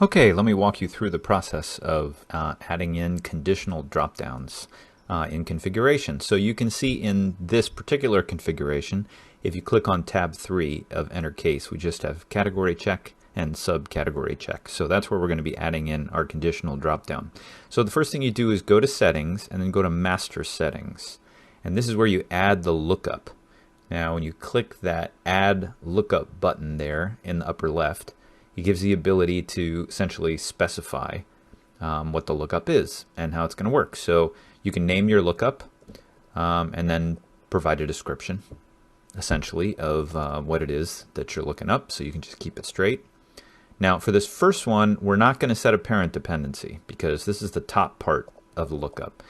Okay, let me walk you through the process of adding in conditional dropdowns in configuration. So you can see in this particular configuration, if you click on tab 3 of enter case, we just have category check and subcategory check. So that's where we're going to be adding in our conditional dropdown. So the first thing you do is go to settings and then go to master settings. And this is where you add the lookup. Now when you click that add lookup button there in the upper left, it gives the ability to essentially specify what the lookup is and how it's going to work. So you can name your lookup and then provide a description essentially of what it is that you're looking up, so you can just keep it straight. Now for this first one, we're not going to set a parent dependency because this is the top part of the lookup.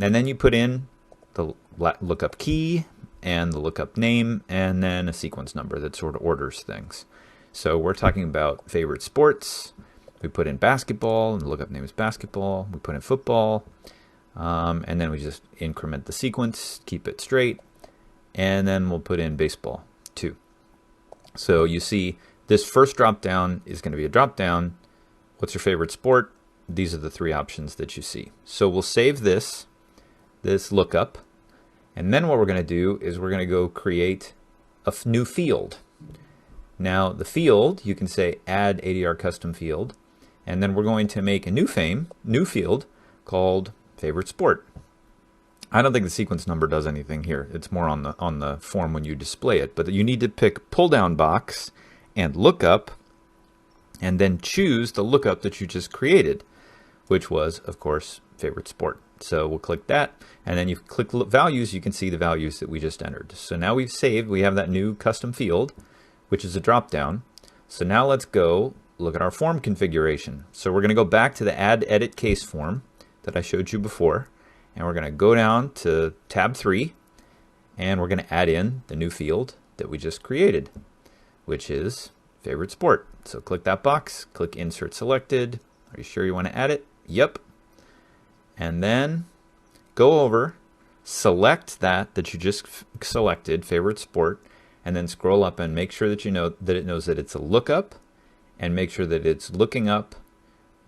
And then you put in the lookup key and the lookup name and then a sequence number that sort of orders things. So we're talking about favorite sports. We put in basketball, and the lookup name is basketball. We put in football, and then we just increment the sequence, keep it straight, and then we'll put in baseball too. So you see this first drop down is going to be a drop down. What's your favorite sport? These are the three options that you see. So we'll save this lookup, and then what we're going to do is we're going to go create a new field. Now the field, you can say add ADR custom field, and then we're going to make a new field called favorite sport. I don't think the sequence number does anything here. It's more on the form when you display it, but you need to pick pull down box and lookup, and then choose the lookup that you just created, which was of course favorite sport. So we'll click that, and then you click values, you can see the values that we just entered. So now we've saved, we have that new custom field, which is a drop down. So now let's go look at our form configuration. So we're going to go back to the add edit case form that I showed you before, and we're going to go down to tab 3, and we're going to add in the new field that we just created, which is favorite sport. So click that box, click insert selected. Are you sure you want to add it? Yep. And then go over, select that you just selected, favorite sport, and then scroll up and make sure that you know that it knows that it's a lookup, and make sure that it's looking up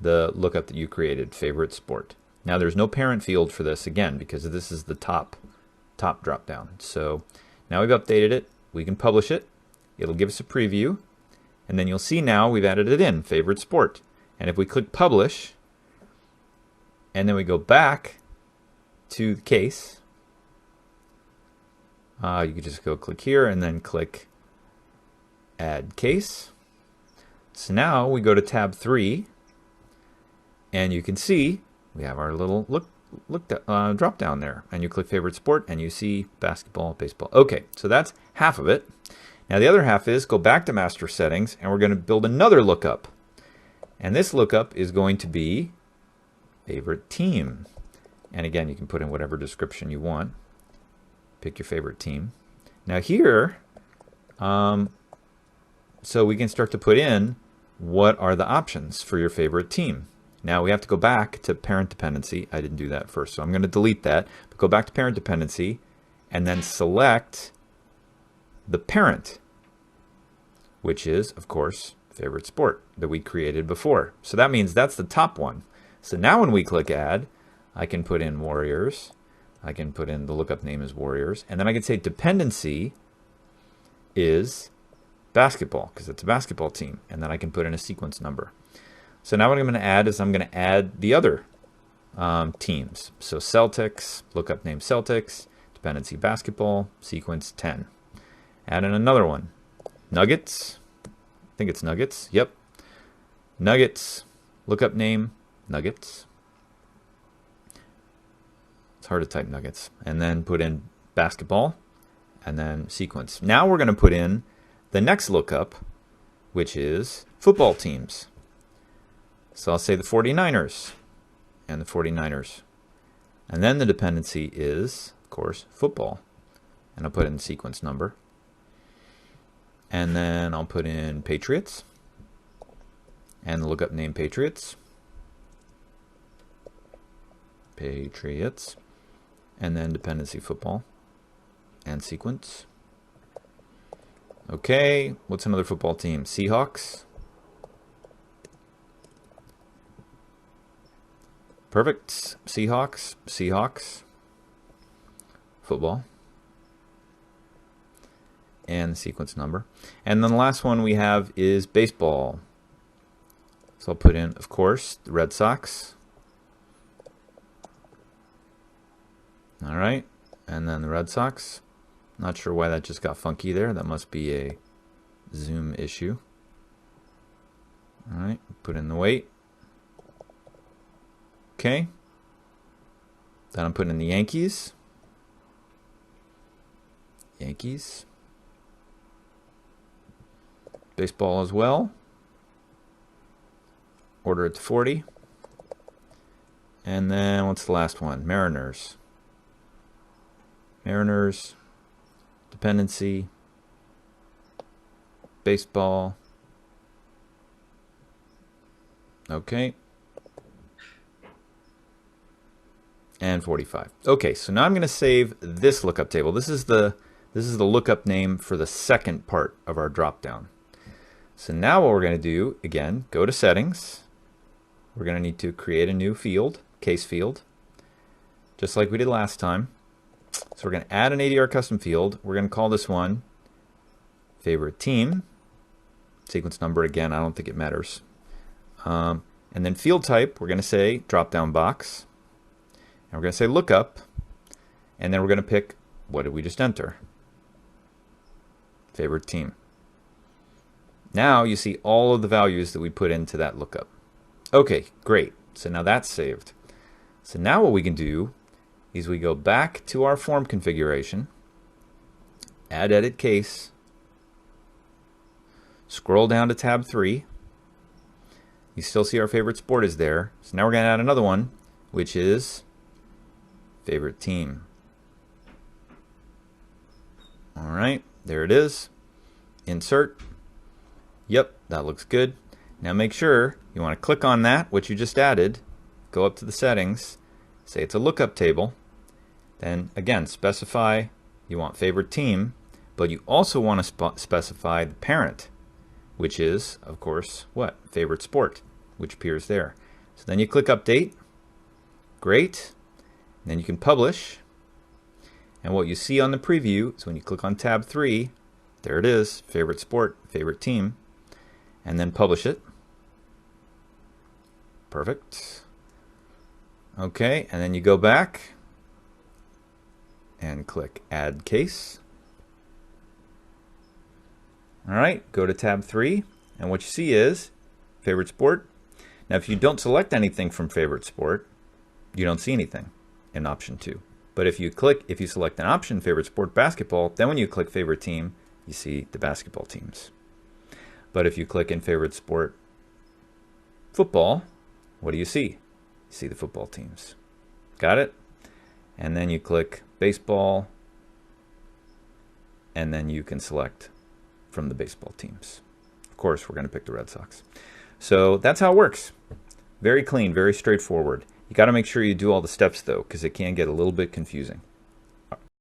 the lookup that you created, favorite sport. Now there's no parent field for this again because this is the top drop down. So now we've updated it, we can publish it, it'll give us a preview, and then you'll see now we've added it in, favorite sport. And if we click publish, and then we go back to the case, you can just go click here and then click add case. So now we go to tab 3, and you can see we have our little drop down there, and you click favorite sport and you see basketball, baseball. Okay, so that's half of it. Now the other half is go back to master settings, and we're going to build another lookup, and this lookup is going to be favorite team. And again, you can put in whatever description you want. Pick your favorite team. Now here, so we can start to put in what are the options for your favorite team. Now we have to go back to parent dependency. I didn't do that first, so I'm going to delete that. But go back to parent dependency and then select the parent, which is, of course, favorite sport that we created before. So that means that's the top one. So now when we click add, I can put in Warriors. I can put in the lookup name as Warriors, and then I can say dependency is basketball because it's a basketball team, and then I can put in a sequence number. So now what I'm going to add is I'm going to add the other teams. So Celtics, lookup name Celtics, dependency basketball, sequence 10. Add in another one. Nuggets, I think it's Nuggets, yep. Nuggets, lookup name Nuggets. It's hard to type Nuggets. And then put in basketball and then sequence. Now we're going to put in the next lookup, which is football teams. So I'll say the 49ers and the 49ers. And then the dependency is, of course, football. And I'll put in sequence number. And then I'll put in Patriots and the lookup name Patriots. Patriots. And then dependency football and sequence. Okay, what's another football team? Seahawks. Perfect. Seahawks, Seahawks, football, and the sequence number. And then the last one we have is baseball. So I'll put in, of course, the Red Sox. All right, and then the Red Sox. Not sure why that just got funky there. That must be a zoom issue. All right, put in the weight. Okay. Then I'm putting in the Yankees. Yankees. Baseball as well. Order it to 40. And then what's the last one? Mariners. Mariners. Dependency. Baseball. Okay. And 45. Okay, so now I'm going to save this lookup table. This is the lookup name for the second part of our dropdown. So now what we're going to do, again, go to settings. We're going to need to create a new field, case field, just like we did last time. So we're going to add an ADR custom field. We're going to call this one favorite team. Sequence number, again, I don't think it matters. And then field type, we're going to say drop-down box. And we're going to say lookup. And then we're going to pick, what did we just enter? Favorite team. Now you see all of the values that we put into that lookup. Okay, great. So now that's saved. So now what we can do is we go back to our form configuration, add edit case, scroll down to tab 3. You still see our favorite sport is there. So now we're going to add another one, which is favorite team. All right, there it is. Insert. Yep, that looks good. Now make sure you want to click on that, what you just added, go up to the settings, say it's a lookup table, then again specify you want favorite team, but you also want to specify the parent, which is, of course, what? Favorite sport, which appears there. So then you click update. Great. And then you can publish. And what you see on the preview is when you click on tab 3, there it is, favorite sport, favorite team, and then publish it. Perfect. Okay, and then you go back and click add case. All right, go to tab 3, and what you see is favorite sport. Now if you don't select anything from favorite sport, you don't see anything in option 2. But if you select an option, favorite sport basketball, then when you click favorite team, you see the basketball teams. But if you click in favorite sport football, what do you see? You see the football teams. Got it? And then you click baseball, and then you can select from the baseball teams. Of course, we're going to pick the Red Sox. So that's how it works. Very clean, very straightforward. You got to make sure you do all the steps though, because it can get a little bit confusing.